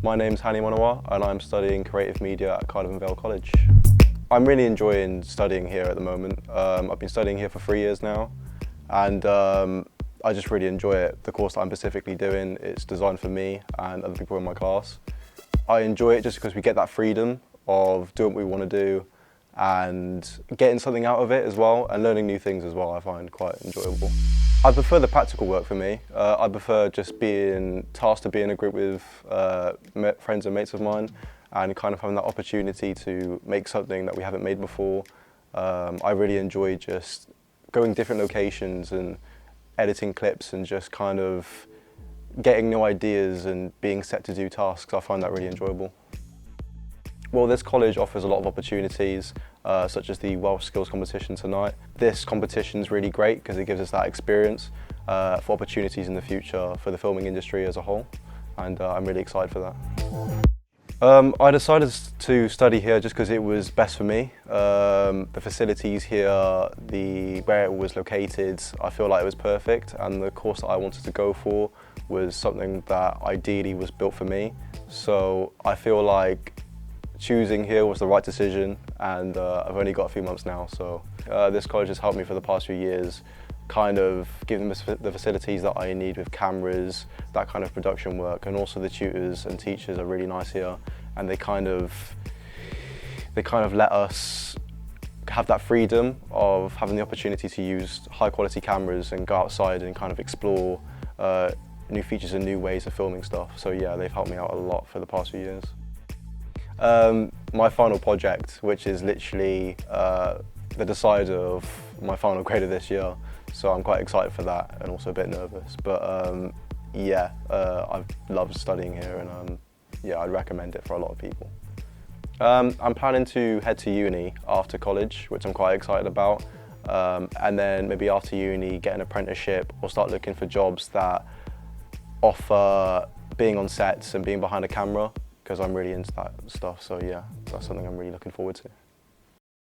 My name's Hani Monawa and I'm studying creative media at Cardiff and Vale College. I'm really enjoying studying here at the moment. I've been studying here for 3 years now and I just really enjoy it. The course that I'm specifically doing, it's designed for me and other people in my class. I enjoy it just because we get that freedom of doing what we want to do and getting something out of it as well, and learning new things as well I find quite enjoyable. I prefer the practical work for me. I prefer just being tasked to be in a group with friends and mates of mine and kind of having that opportunity to make something that we haven't made before. I really enjoy just going different locations and editing clips and just kind of getting new ideas and being set to do tasks. I find that really enjoyable. Well, this college offers a lot of opportunities, such as the Welsh Skills competition tonight. This competition is really great because it gives us that experience for opportunities in the future for the filming industry as a whole, and I'm really excited for that. I decided to study here just because it was best for me. The facilities here, where it was located, I feel like it was perfect, and the course that I wanted to go for was something that ideally was built for me. So I feel like choosing here was the right decision, and I've only got a few months now, so this college has helped me for the past few years, kind of giving the facilities that I need with cameras, that kind of production work, and also the tutors and teachers are really nice here, and they kind of let us have that freedom of having the opportunity to use high quality cameras and go outside and kind of explore new features and new ways of filming stuff. So yeah, they've helped me out a lot for the past few years. My final project, which is literally the decider of my final grade of this year, so I'm quite excited for that and also a bit nervous, but yeah, I've loved studying here, and yeah, I'd recommend it for a lot of people. I'm planning to head to uni after college, which I'm quite excited about, and then maybe after uni get an apprenticeship or start looking for jobs that offer being on sets and being behind a camera, because I'm really into that stuff, so yeah, that's something I'm really looking forward to.